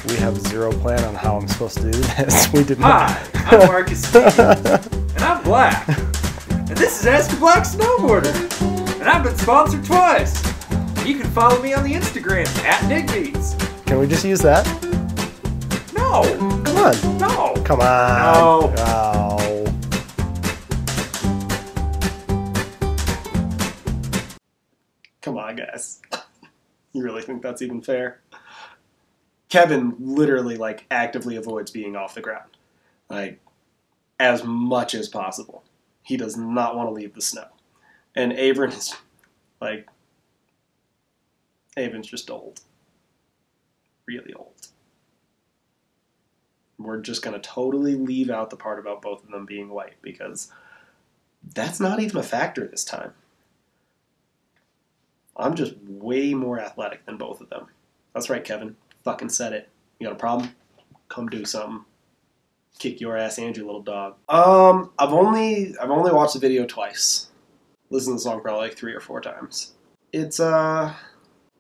We have zero plan on how I'm supposed to do this. We did not. Hi, I'm Marcus T, and I'm black. And this is Ask a Black Snowboarder. And I've been sponsored twice. You can follow me on the Instagram @DigBeats. Can we just use that? No. Come on. No. Come on. No. Oh. Come on, guys. You really think that's even fair? Kevin literally, like, actively avoids being off the ground. Like, as much as possible. He does not want to leave the snow. And Avran is, like, Avran's just old. Really old. We're just going to totally leave out the part about both of them being white, because that's not even a factor this time. I'm just way more athletic than both of them. That's right, Kevin. Fucking said it. You got a problem? Come do something. Kick your ass and your little dog. I've only watched the video twice. Listened to the song probably like 3 or 4 times. It's I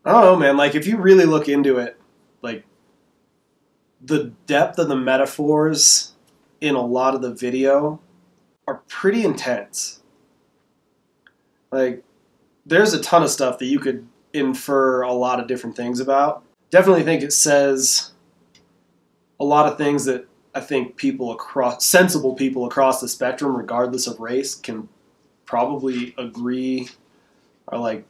don't know, man. Like, if you really look into it, like, the depth of the metaphors in a lot of the video are pretty intense. Like, there's a ton of stuff that you could infer a lot of different things about. Definitely think it says a lot of things that I think sensible people across the spectrum, regardless of race, can probably agree are like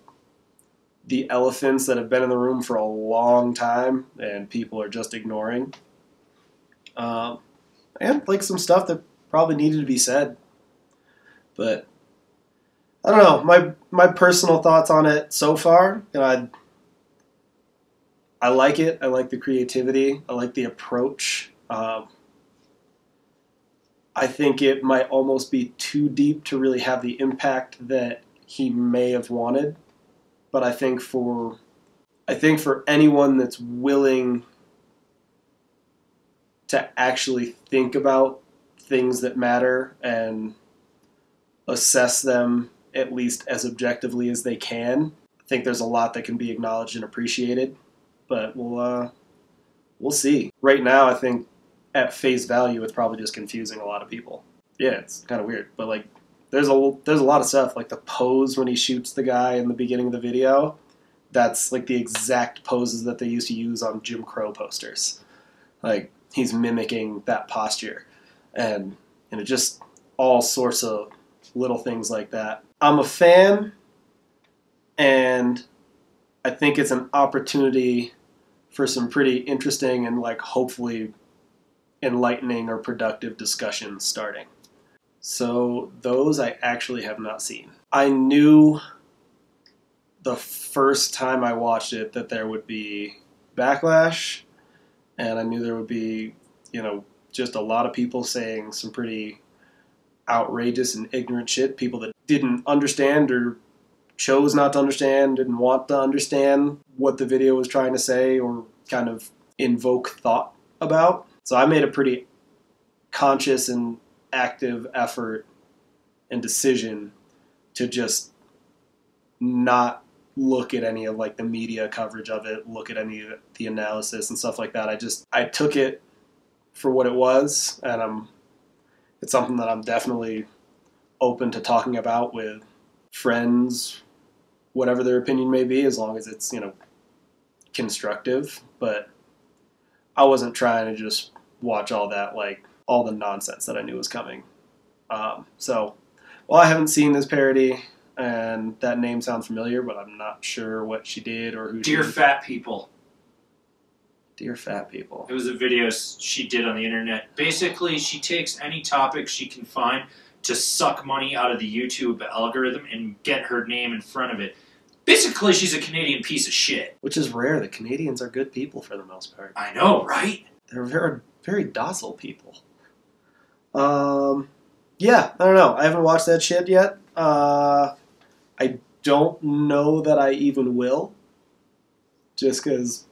the elephants that have been in the room for a long time and people are just ignoring. And like some stuff that probably needed to be said. But I don't know, my personal thoughts on it so far, you know, I like it. I like the creativity. I like the approach. I think it might almost be too deep to really have the impact that he may have wanted. But I think for anyone that's willing to actually think about things that matter and assess them at least as objectively as they can, I think there's a lot that can be acknowledged and appreciated. But we'll see. Right now, I think at face value, it's probably just confusing a lot of people. Yeah, it's kind of weird. But like, there's a lot of stuff, like the pose when he shoots the guy in the beginning of the video. That's like the exact poses that they used to use on Jim Crow posters. Like, he's mimicking that posture, and it just all sorts of little things like that. I'm a fan, and I think it's an opportunity for some pretty interesting and, like, hopefully enlightening or productive discussions starting. So those I actually have not seen. I knew the first time I watched it that there would be backlash, and I knew there would be, you know, just a lot of people saying some pretty outrageous and ignorant shit, people that didn't understand or chose not to understand, didn't want to understand what the video was trying to say or kind of invoke thought about. So I made a pretty conscious and active effort and decision to just not look at any of like the media coverage of it, look at any of the analysis and stuff like that. I took it for what it was, and it's something that I'm definitely open to talking about with friends, whatever their opinion may be, as long as it's, you know, constructive. But I wasn't trying to just watch all that, like, all the nonsense that I knew was coming. So, well, I haven't seen this parody, and that name sounds familiar, but I'm not sure what she did or who Dear she... Fat People. Dear Fat People. It was a video she did on the internet. Basically, she takes any topic she can find to suck money out of the YouTube algorithm and get her name in front of it. Basically, she's a Canadian piece of shit. Which is rare. The Canadians are good people for the most part. I know, right? They're very, very docile people. Yeah, I don't know. I haven't watched that shit yet. I don't know that I even will. Just because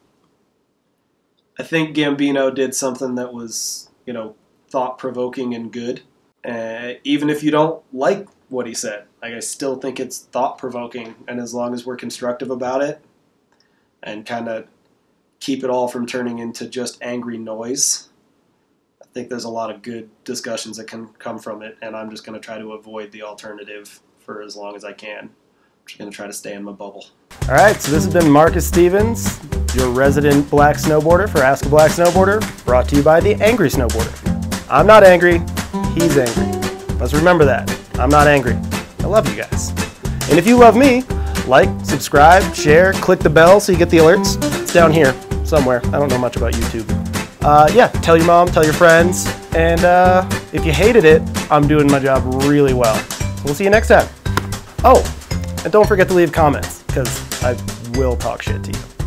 I think Gambino did something that was, you know, thought-provoking and good. Even if you don't like what he said, like, I still think it's thought-provoking, and as long as we're constructive about it and kind of keep it all from turning into just angry noise. I think there's a lot of good discussions that can come from it, and I'm just going to try to avoid the alternative for as long as I can. I'm just going to try to stay in my bubble. All right, so this has been Marcus Stevens, your resident black snowboarder for Ask a Black Snowboarder, brought to you by the Angry Snowboarder. I'm not angry, he's angry. Let's remember that. I'm not angry. I love you guys. And if you love me, like, subscribe, share, click the bell so you get the alerts. It's down here somewhere. I don't know much about YouTube. Yeah, tell your mom, tell your friends, and if you hated it, I'm doing my job really well. So we'll see you next time. Oh, and don't forget to leave comments, because I will talk shit to you.